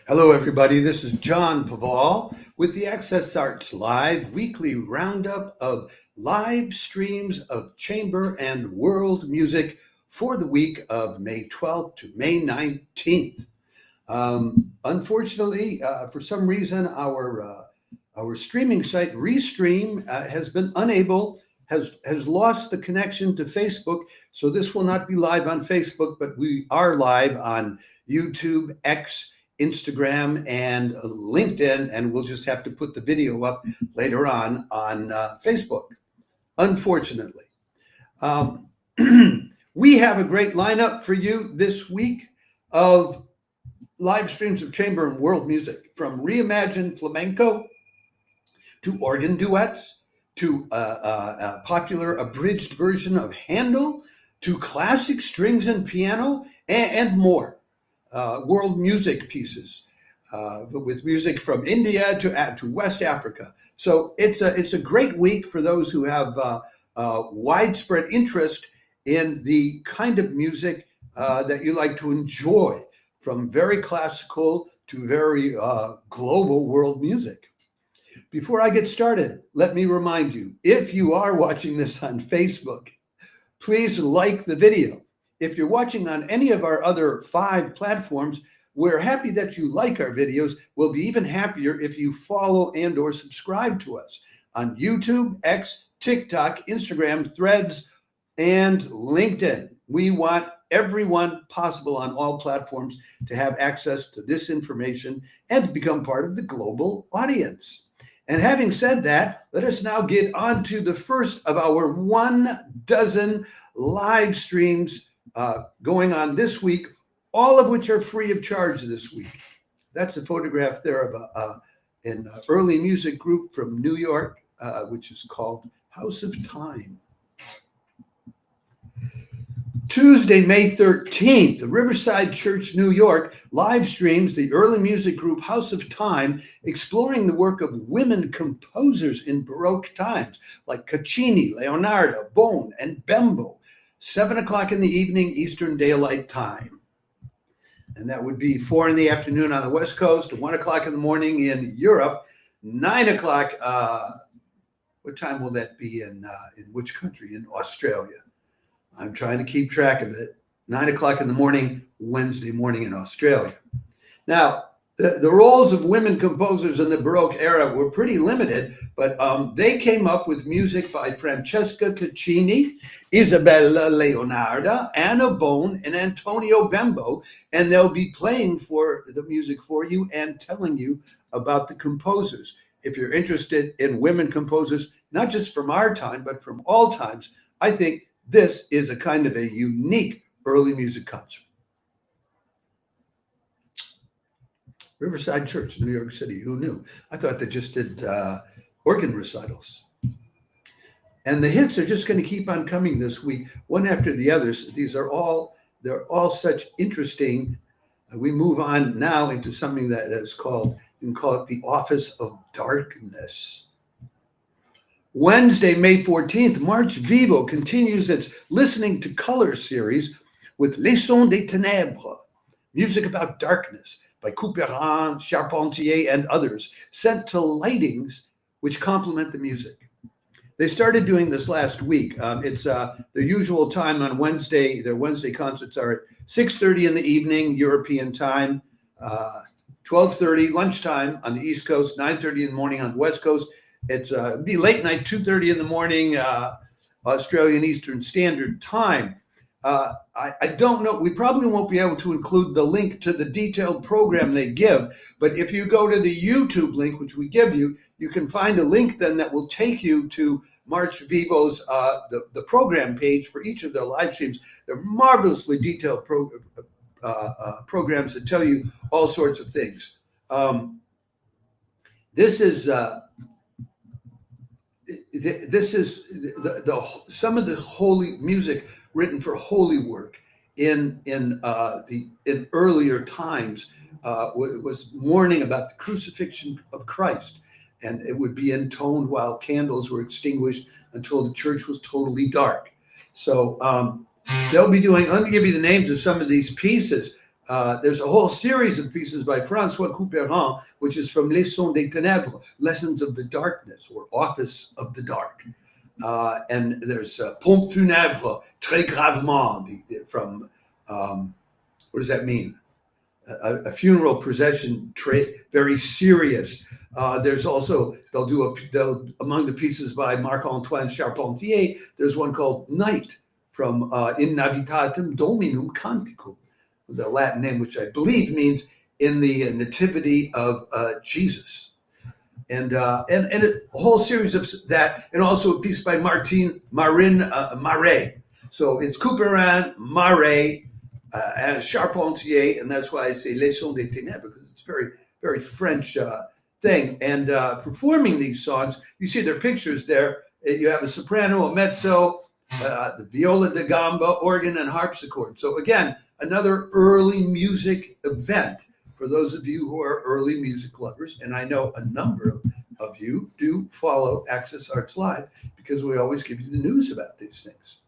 Hello, everybody. This is John Paval with the Access Arts Live weekly roundup of live streams of chamber and world music for the week of May 12th to May 19th. Unfortunately, for some reason, our streaming site Restream has lost the connection to Facebook. So this will not be live on Facebook, but we are live on YouTube, X, Instagram, and LinkedIn, and we'll just have to put the video up later on Facebook, unfortunately. We have a great lineup for you this week of live streams of chamber and world music, from reimagined flamenco to organ duets, to a popular abridged version of Handel, to classic strings and piano, and more. World music pieces with music from India to West Africa. So it's a great week for those who have widespread interest in the kind of music that you like to enjoy, from very classical to very global world music. Before I get started, let me remind you, if you are watching this on Facebook, please like the video. If you're watching on any of our other 5 platforms, we're happy that you like our videos. We'll be even happier if you follow and or subscribe to us on YouTube, X, TikTok, Instagram, Threads, and LinkedIn. We want everyone possible on all platforms to have access to this information and to become part of the global audience. And having said that, let us now get on to the first of our 12 live streams going on this week, all of which are free of charge this week. That's a photograph there of an early music group from New York, which is called House of Time. Tuesday, May 13th, the Riverside Church, New York, live streams the early music group House of Time, exploring the work of women composers in Baroque times, like Caccini, Leonardo, Bone, and Bembo. 7 o'clock in the evening, Eastern Daylight Time. And that would be 4 in the afternoon on the West Coast, 1 o'clock in the morning in Europe, 9 o'clock, what time will that be in which country? In Australia. I'm trying to keep track of it. 9 o'clock in the morning, Wednesday morning in Australia. Now, the roles of women composers in the Baroque era were pretty limited, but they came up with music by Francesca Caccini, Isabella Leonarda, Anna Bone, and Antonio Bembo, and they'll be playing for the music for you and telling you about the composers. If you're interested in women composers, not just from our time, but from all times, I think this is a kind of a unique early music concert. Riverside Church, New York City. Who knew? I thought they just did organ recitals. And the hits are just going to keep on coming this week, one after the others. They're all such interesting. We move on now into something that is called, you can call it the Office of Darkness. Wednesday, May 14th, March Vivo continues its Listening to Color series with Les Sons des Ténèbres, music about darkness by Couperin, Charpentier, and others, sent to lightings which complement the music. They started doing this last week. It's their usual time on Wednesday. Their Wednesday concerts are at 6:30 in the evening, European time, 12:30 lunchtime on the East Coast, 9:30 in the morning on the West Coast. It's be late night, 2:30 in the morning, Australian Eastern Standard Time. I don't know. We probably won't be able to include the link to the detailed program they give. But if you go to the YouTube link, which we give you, you can find a link then that will take you to March Vivo's the program page for each of their live streams. They're marvelously detailed programs that tell you all sorts of things. This is some of the holy music written for holy work in earlier times was warning about the crucifixion of Christ, and it would be intoned while candles were extinguished until the church was totally dark. So they'll be doing. Let me give you the names of some of these pieces. There's a whole series of pieces by François Couperin, which is from Les Sons des Ténèbres, Lessons of the Darkness, or Office of the Dark. And there's Pompe Funèbre, Très Gravement, from, what does that mean? A funeral procession, very serious. There's also, among the pieces by Marc-Antoine Charpentier, there's one called Night from In Navitatem Dominum Canticum, the Latin name, which I believe means in the nativity of Jesus. And a whole series of that, and also a piece by Marin Marais. So it's Couperin, Marais, and Charpentier, and that's why I say Les Sons des Ténèbres, because it's very, very French thing. And performing these songs, you see their pictures there. You have a soprano, a mezzo, the viola da gamba, organ, and harpsichord. So again, another early music event for those of you who are early music lovers. And I know a number of you do follow Access Arts Live because we always give you the news about these things.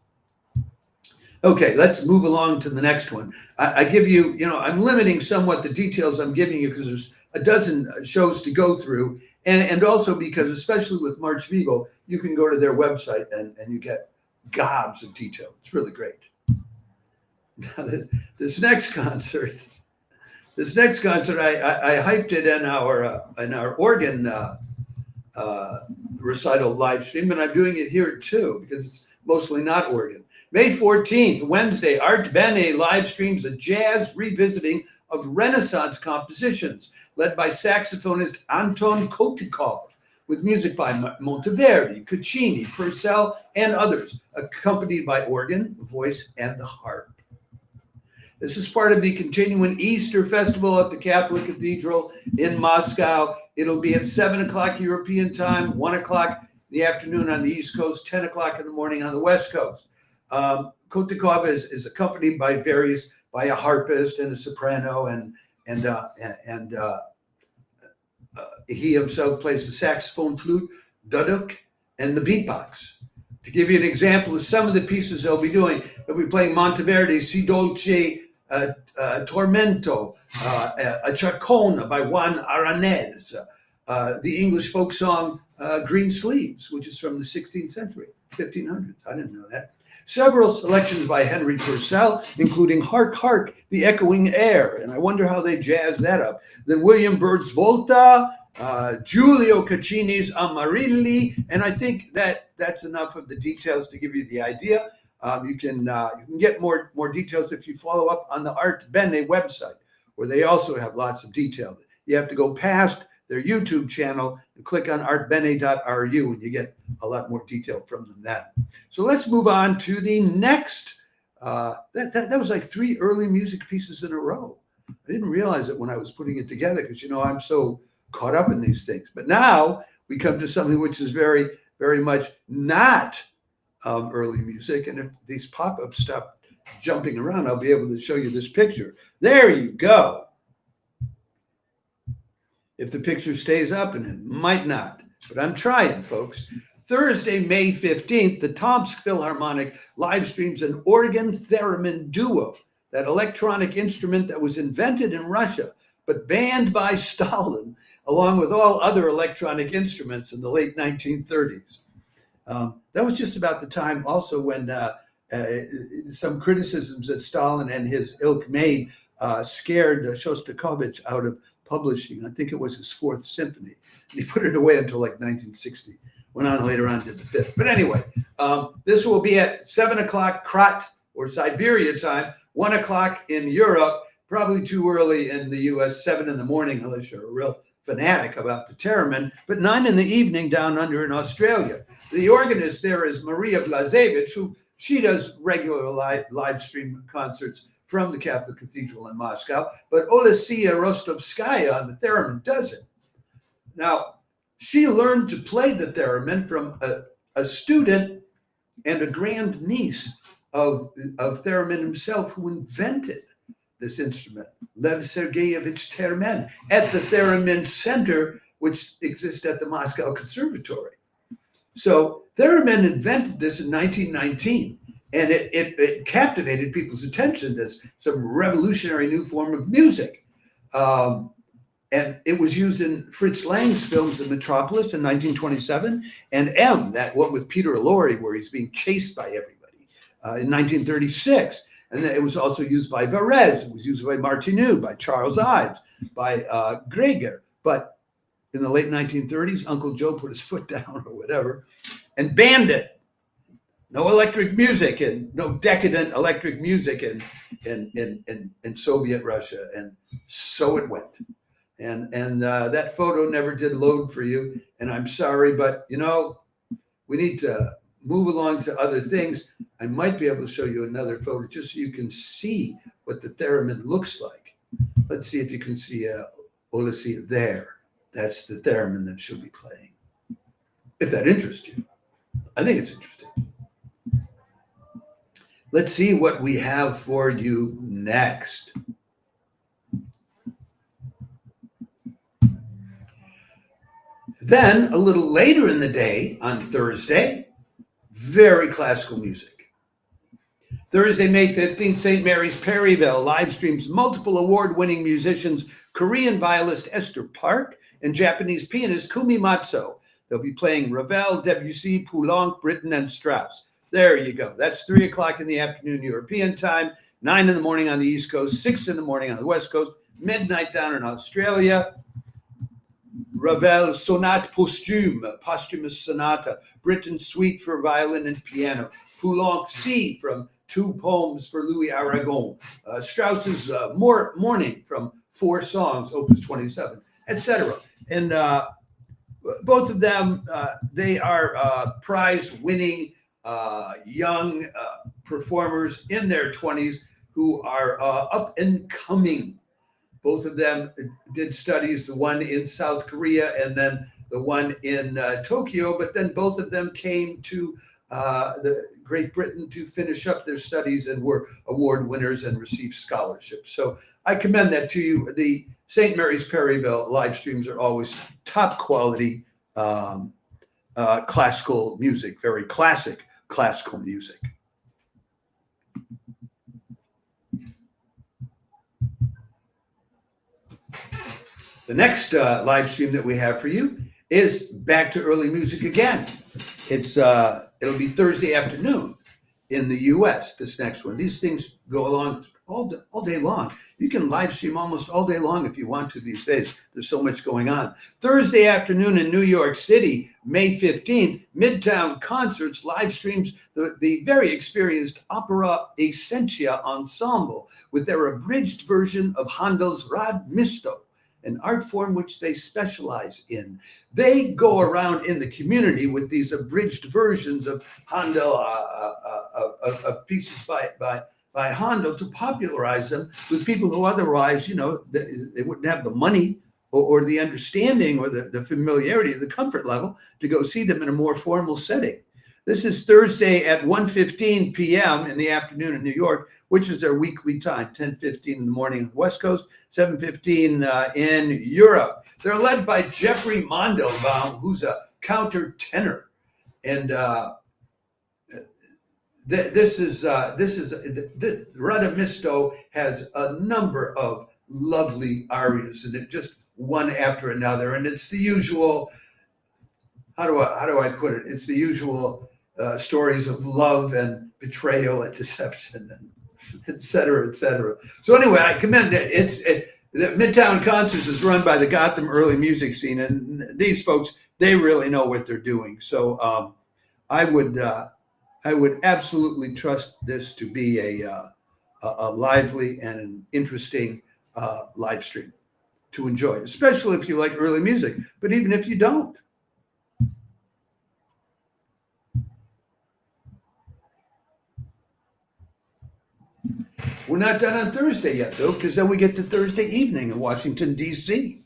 Okay, let's move along to the next one. I give you, I'm limiting somewhat the details I'm giving you because there's a dozen shows to go through. And also because, especially with March Vivo, you can go to their website and you get gobs of detail. It's really great. Now, this next concert, I hyped it in our organ recital live stream, and I'm doing it here too because it's mostly not organ. May 14th, Wednesday, Artbene live streams a jazz revisiting of Renaissance compositions led by saxophonist Anton Kotikov, with music by Monteverdi, Caccini, Purcell, and others, accompanied by organ, voice, and the harp. This is part of the continuing Easter Festival at the Catholic Cathedral in Moscow. It'll be at 7 o'clock European time, 1 o'clock in the afternoon on the East Coast, 10 o'clock in the morning on the West Coast. Kotikov is accompanied by a harpist and a soprano, and he himself plays the saxophone, flute, duduk, and the beatbox. To give you an example of some of the pieces they'll be doing, they'll be playing Monteverdi, Si Dolce Tormento, a Chacona by Juan Aranez, the English folk song Green Sleeves, which is from the 16th century, 1500s. I didn't know that. Several selections by Henry Purcell, including Hark, Hark, the Echoing Air, and I wonder how they jazz that up. Then William Byrd's Volta, Giulio Caccini's Amarilli, and I think that's enough of the details to give you the idea. You can get more details if you follow up on the Artbene website, where they also have lots of detail. You have to go past their YouTube channel and click on artbene.ru, and you get a lot more detail from them then. So let's move on to the next. That was like 3 early music pieces in a row. I didn't realize it when I was putting it together because, I'm so caught up in these things. But now we come to something which is very, very much not early music. And if these pop-ups stop jumping around, I'll be able to show you this picture. There you go. If the picture stays up, and it might not, but I'm trying, folks. Thursday, May 15th, the Tomsk Philharmonic live streams an organ theremin duo, that electronic instrument that was invented in Russia, but banned by Stalin, along with all other electronic instruments in the late 1930s. That was just about the time also when some criticisms that Stalin and his ilk made scared Shostakovich out of publishing. I think it was his 4th symphony. And he put it away until like 1960. Went on later on, did the 5th. But anyway, this will be at 7 o'clock Krat or Siberia time, 1 o'clock in Europe, probably too early in the US, 7 in the morning, unless you're a real fanatic about the theremin, but 9 in the evening down under in Australia. The organist there is Maria Blazevich, who she does regular live stream concerts from the Catholic Cathedral in Moscow, but Olesia Rostovskaya on the theremin doesn't. Now, she learned to play the theremin from a student and a grandniece of theremin himself, who invented this instrument, Lev Sergeyevich Termen, at the Theremin Center, which exists at the Moscow Conservatory. So theremin invented this in 1919, And it captivated people's attention as some revolutionary new form of music. And it was used in Fritz Lang's films The Metropolis in 1927, and M, that one with Peter Lorre, where he's being chased by everybody, in 1936. And then it was also used by Varese, it was used by Martineau, by Charles Ives, by Greger. But in the late 1930s, Uncle Joe put his foot down or whatever and banned it. No electric music and no decadent electric music in Soviet Russia. And so it went. And that photo never did load for you. And I'm sorry, but you know, we need to move along to other things. I might be able to show you another photo just so you can see what the theremin looks like. Let's see if you can see Olga there. That's the theremin that she'll be playing. If that interests you. I think it's interesting. Let's see what we have for you next. Then, a little later in the day, on Thursday, very classical music. Thursday, May 15th, St. Mary's Perivale live streams multiple award-winning musicians, Korean violist Esther Park and Japanese pianist Kumi Matsuo. They'll be playing Ravel, Debussy, Poulenc, Britten, and Strauss. There you go. That's 3 o'clock in the afternoon European time, 9 in the morning on the East Coast, 6 in the morning on the West Coast, midnight down in Australia. Ravel, Sonate Posthume, posthumous sonata, Britten suite for violin and piano, Poulenc C from 2 poems for Louis Aragon, Strauss's Morning from 4 songs, Opus 27, etc. And both of them, they are prize-winning young performers in their 20s who are up and coming. Both of them did studies, the one in South Korea and then the one in Tokyo, but then both of them came to the Great Britain to finish up their studies and were award winners and received scholarships. So I commend that to you. The St. Mary's Perivale live streams are always top quality classical music, very classic classical music. The next live stream that we have for you is back to early music again. It'll be Thursday afternoon in the U.S., this next one. These things go along all day long. You can live stream almost all day long if you want to these days. There's so much going on. Thursday afternoon in New York City, May 15th, Midtown Concerts live streams the very experienced opera Essentia ensemble with their abridged version of Handel's Radamisto, an art form which they specialize in. They go around in the community with these abridged versions of Handel, of pieces by Handel, to popularize them with people who otherwise, they wouldn't have the money or the understanding or the familiarity, the comfort level to go see them in a more formal setting. This is Thursday at 1:15 p.m. in the afternoon in New York, which is their weekly time, 10:15 in the morning on the West Coast, 7:15 in Europe. They're led by Jeffrey Mondelbaum, who's a countertenor. And Radamisto has a number of lovely arias, and it just one after another. And it's the usual, how do I put it? It's the usual stories of love and betrayal and deception, and et cetera, et cetera. So anyway, I commend it. The Midtown Concerts is run by the Gotham early music scene, and these folks, they really know what they're doing. So I would absolutely trust this to be a lively and an interesting live stream to enjoy, especially if you like early music. But even if you don't. We're not done on Thursday yet, though, because then we get to Thursday evening in Washington, D.C.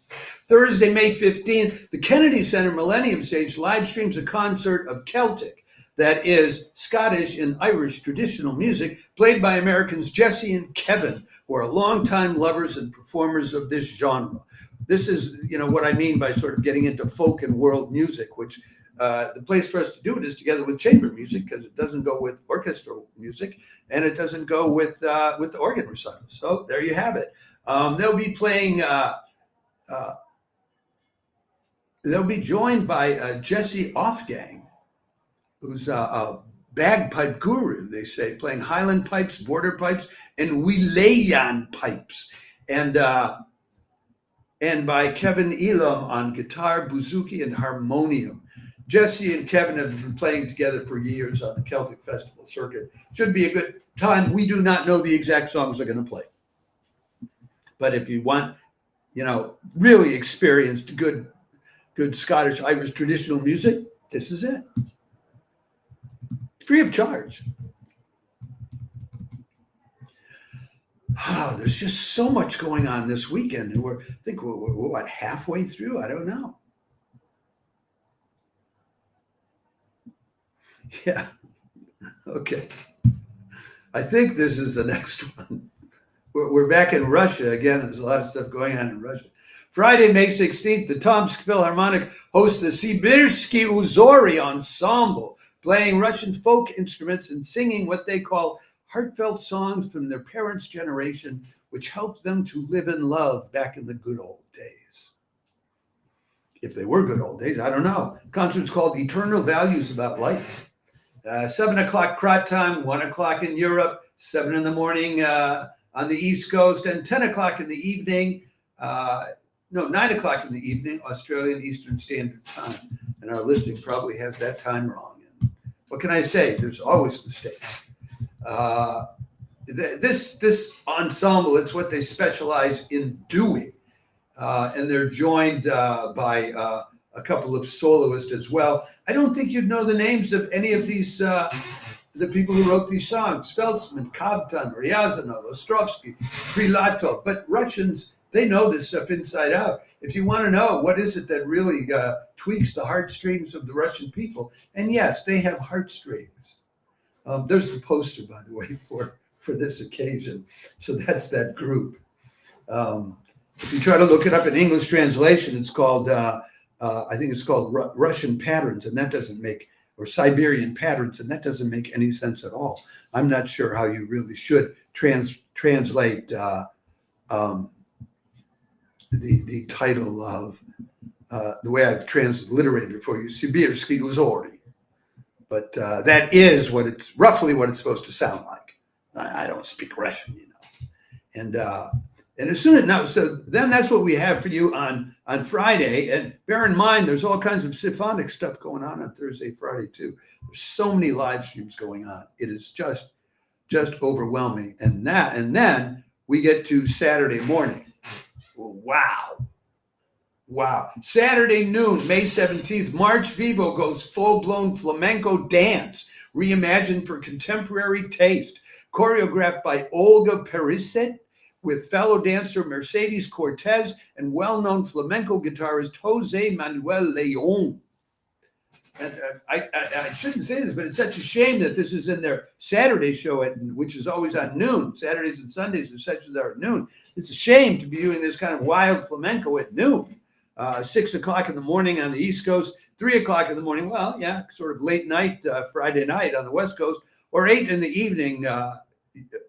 Thursday, May 15th, the Kennedy Center Millennium Stage live streams a concert of Celtic, that is Scottish and Irish traditional music, played by Americans Jesse and Kevin, who are longtime lovers and performers of this genre. This is, what I mean by sort of getting into folk and world music, which the place for us to do it is together with chamber music, because it doesn't go with orchestral music and it doesn't go with the organ recitals. So there you have it. They'll be playing. They'll be joined by Jesse Offgang, who's a bagpipe guru, they say, playing Highland pipes, border pipes, and Wilayan pipes, and by Kevin Elam on guitar, bouzouki, and harmonium. Jesse and Kevin have been playing together for years on the Celtic Festival circuit. Should be a good time. We do not know the exact songs they're going to play, but if you want, really experienced, good Scottish Irish traditional music, this is it. Free of charge. Oh, there's just so much going on this weekend, and I think we're what, halfway through? I don't know. Yeah. Okay. I think this is the next one. We're back in Russia again. There's a lot of stuff going on in Russia. Friday, May 16th, the Tomsk Philharmonic hosts the Sibirskie Uzory Ensemble, playing Russian folk instruments and singing what they call heartfelt songs from their parents' generation, which helped them to live in love back in the good old days. If they were good old days, I don't know. Concert's called Eternal Values About Life. 7 o'clock Krat time, 1 o'clock in Europe, 7 in the morning on the East Coast, and 10 o'clock in the evening, 9 o'clock in the evening, Australian Eastern Standard Time. And our listing probably has that time wrong. And what can I say? There's always mistakes. This ensemble, it's what they specialize in doing. And they're joined by a couple of soloists as well. I don't think you'd know the names of any of these, the people who wrote these songs: Feldsman, Kovtun, Ryazanov, Ostrovsky, Krilatov. But Russians, they know this stuff inside out. If you want to know what is it that really tweaks the heartstrings of the Russian people, and yes, they have heartstrings. There's the poster, by the way, for this occasion. So that's that group. If you try to look it up in English translation, it's called, I think it's called Russian Patterns, and that doesn't make, or Siberian Patterns, and that doesn't make any sense at all. I'm not sure how you really should translate the title of the way I've transliterated it for you, Sibirskie Uzory. But that is roughly what it's supposed to sound like. I don't speak Russian, And as soon as now, so then that's what we have for you on Friday. And bear in mind, there's all kinds of symphonic stuff going on Thursday, Friday too. There's so many live streams going on. It is just overwhelming. And then we get to Saturday morning. Wow. Saturday noon, May 17th, March Vivo goes full-blown flamenco dance, reimagined for contemporary taste, choreographed by Olga Perivale, with fellow dancer Mercedes Cortez and well-known flamenco guitarist Jose Manuel Leon. And I shouldn't say this, but it's such a shame that this is in their Saturday show, which is always at noon. Saturdays and Sundays, the sessions are at noon. It's a shame to be doing this kind of wild flamenco at noon. 6 o'clock in the morning on the East Coast, 3 o'clock in the morning, well, yeah, sort of late night, Friday night on the West Coast, or 8 in the evening,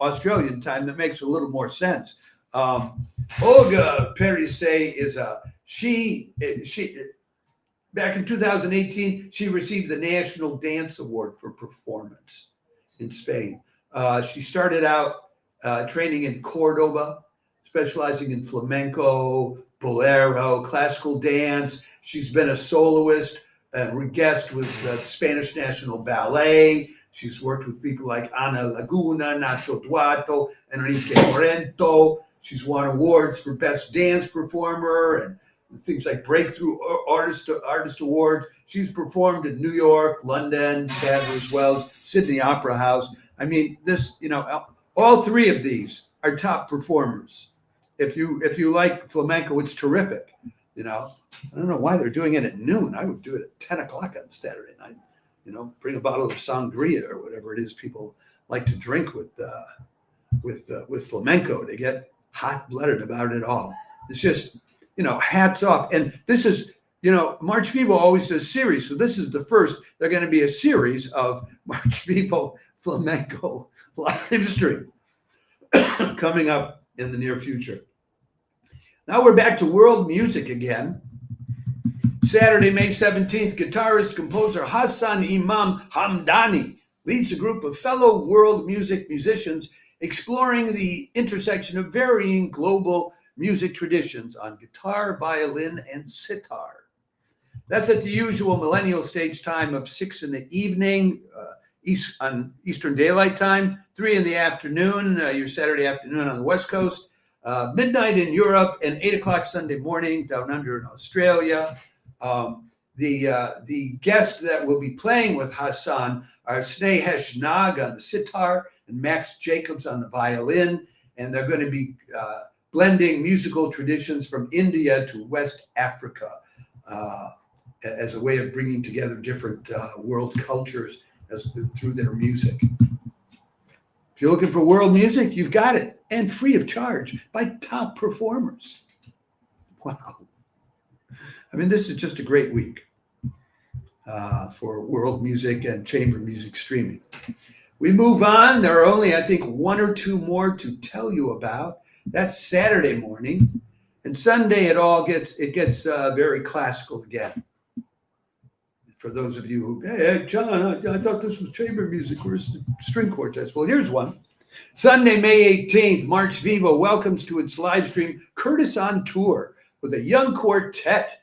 Australian time. That makes a little more sense. Olga Perivale is she back in 2018, she received the National Dance Award for performance in Spain. She started out training in Cordoba, specializing in flamenco, bolero, classical dance. She's been a soloist, guest with the Spanish National Ballet. She's worked with people like Ana Laguna, Nacho Duato, Enrique Morento. She's won awards for Best Dance Performer and things like Breakthrough Artist Awards. She's performed in New York, London, Sadler's Wells, Sydney Opera House. I mean, all three of these are top performers. If you like flamenco, it's terrific. I don't know why they're doing it at noon. I would do it at 10 o'clock on Saturday night. Bring a bottle of sangria or whatever it is people like to drink with flamenco to get hot-blooded about it all. It's just, hats off. And this is you know, March Vivo always does series. So this is the first. They're going to be a series of March Vivo Flamenco live stream coming up in the near future. Now we're back to world music again. Saturday, May 17th, guitarist, composer Hassan Imam Hamdani leads a group of fellow world music musicians exploring the intersection of varying global music traditions on guitar, violin, and sitar. That's at the usual millennial stage time of 6 in the evening, on Eastern Daylight Time, 3 in the afternoon, your Saturday afternoon on the West Coast, midnight in Europe, and 8 o'clock Sunday morning down under in Australia. The guests that will be playing with Hassan are Snehesh Nag on the sitar and Max Jacobs on the violin, and they're going to be blending musical traditions from India to West Africa as a way of bringing together different world cultures through their music. If you're looking for world music, you've got it, and free of charge by top performers. Wow. I mean, this is just a great week for world music and chamber music streaming. We move on. There are only, I think, 1 or 2 more to tell you about. That's Saturday morning. And Sunday, it gets very classical again. For those of you who, hey, John, I thought this was chamber music. Where's the string quartets? Well, here's one. Sunday, May 18th, March Vivo welcomes to its live stream Curtis on tour with a young quartet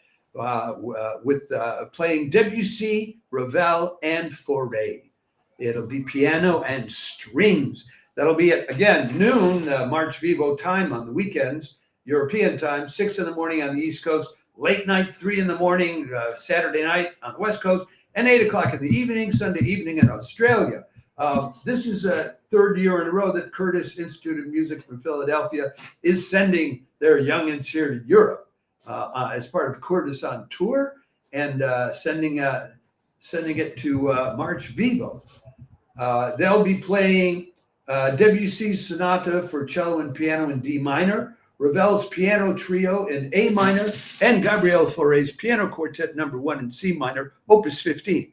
with playing Debussy, Ravel, and Fauré. It'll be piano and strings. That'll be at, again, noon, March Vivo time on the weekends, European time, 6 in the morning on the East Coast, late night, 3 in the morning, Saturday night on the West Coast, and 8 o'clock in the evening, Sunday evening in Australia. This is a 3rd year in a row that Curtis Institute of Music from Philadelphia is sending their youngins here to Europe as part of Curtis on tour and sending it to March Vivo. They'll be playing Debussy's Sonata for cello and piano in D minor, Ravel's Piano Trio in A minor, and Gabriel Fauré's Piano Quartet No. 1 in C minor, Opus 15.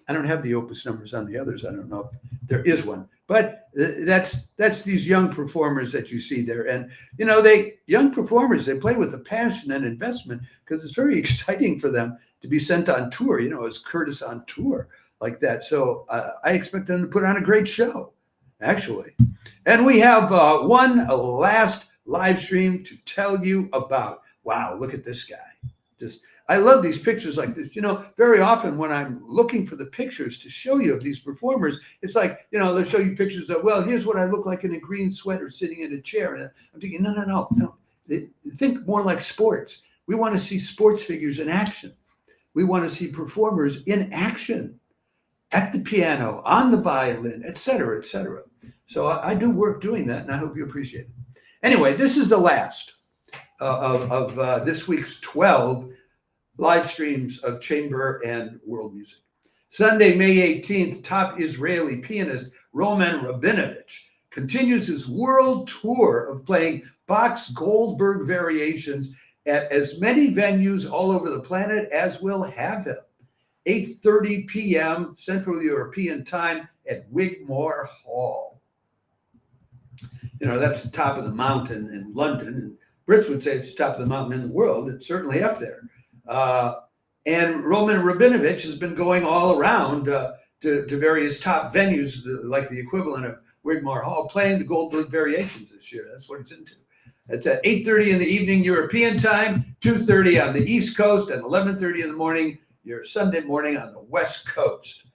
I don't have the opus numbers on the others. I don't know if there is one, but that's these young performers that you see there. And, you know, young performers, they play with the passion and investment because it's very exciting for them to be sent on tour, you know, as Curtis on tour like that. So I expect them to put on a great show, actually. And we have one last live stream to tell you about. Wow, look at this guy. I love these pictures like this. You know, very often when I'm looking for the pictures to show you of these performers, it's like, you know, they'll show you pictures of, well, here's what I look like in a green sweater sitting in a chair. And I'm thinking, no. Think more like sports. We want to see sports figures in action. We want to see performers in action at the piano, on the violin, et cetera, et cetera. So I do work doing that, and I hope you appreciate it. Anyway, this is the last of this week's 12 live streams of chamber and world music. Sunday, May 18th, top Israeli pianist Roman Rabinovich continues his world tour of playing Bach's Goldberg variations at as many venues all over the planet as will have him. 8:30 p.m. Central European Time at Wigmore Hall. You know, that's the top of the mountain in London. And Brits would say it's the top of the mountain in the world. It's certainly up there. And Roman Rabinovich has been going all around to various top venues, like the equivalent of Wigmore Hall, playing the Goldberg variations this year. That's what it's into. It's at 8:30 in the evening European time, 2:30 on the East Coast, and 11:30 in the morning, your Sunday morning on the West Coast.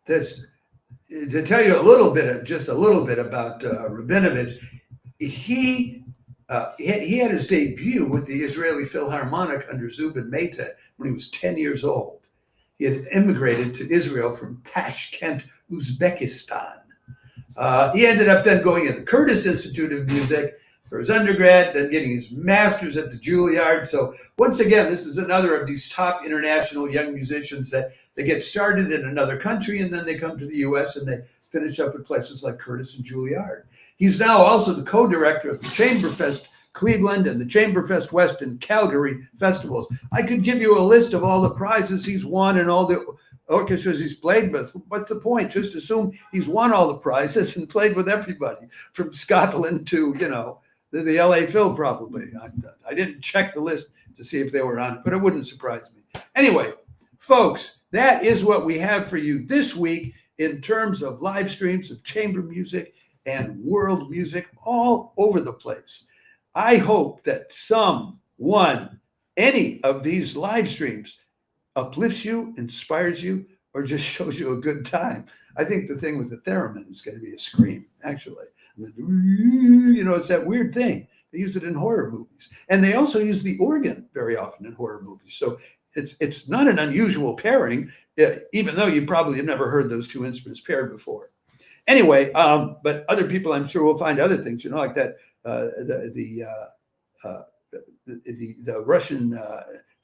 To tell you just a little bit about Rabinovich, he had his debut with the Israeli Philharmonic under Zubin Mehta when he was 10 years old. He had immigrated to Israel from Tashkent, Uzbekistan. He ended up then going to the Curtis Institute of Music for his undergrad, then getting his master's at the Juilliard. So once again, this is another of these top international young musicians that they get started in another country and then they come to the U.S. and they finish up at places like Curtis and Juilliard. He's now also the co-director of the Chamberfest Cleveland, and the Chamberfest West and Calgary festivals. I could give you a list of all the prizes he's won and all the orchestras he's played with. What's the point? Just assume he's won all the prizes and played with everybody from Scotland to, the LA Phil probably. I didn't check the list to see if they were on it, but it wouldn't surprise me. Anyway, folks, that is what we have for you this week in terms of live streams of chamber music and world music all over the place. I hope that any of these live streams uplifts you, inspires you, or just shows you a good time. I think the thing with the theremin is going to be a scream, actually. It's that weird thing. They use it in horror movies. And they also use the organ very often in horror movies. So it's not an unusual pairing, even though you probably have never heard those two instruments paired before. Anyway, but other people, I'm sure, will find other things, like that the Russian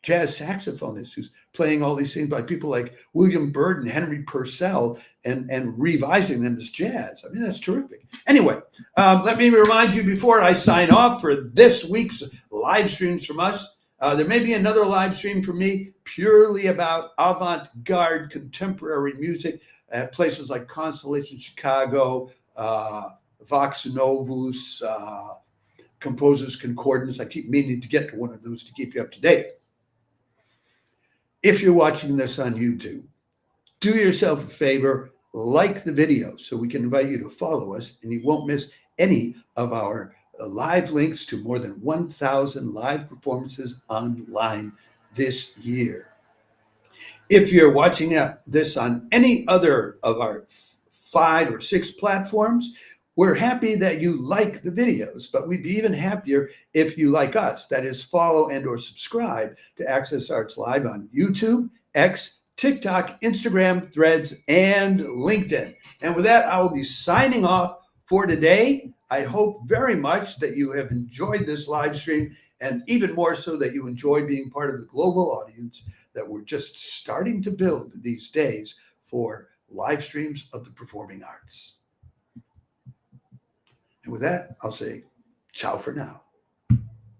jazz saxophonist who's playing all these things by people like William Byrd and Henry Purcell and revising them as jazz. I mean, that's terrific. Anyway, let me remind you before I sign off for this week's live streams from us. There may be another live stream from me purely about avant-garde contemporary music at places like Constellation Chicago, Vox Novus, Composers Concordance. I keep meaning to get to one of those to keep you up to date. If you're watching this on YouTube, do yourself a favor, like the video so we can invite you to follow us and you won't miss any of our live links to more than 1,000 live performances online this year. If you're watching this on any other of our 5 or 6 platforms, we're happy that you like the videos, but we'd be even happier if you like us. That is, follow and or subscribe to Access Arts Live on YouTube, X, TikTok, Instagram, Threads, and LinkedIn. And with that, I will be signing off for today. I hope very much that you have enjoyed this live stream, and even more so that you enjoy being part of the global audience that we're just starting to build these days for live streams of the performing arts. And with that, I'll say ciao for now.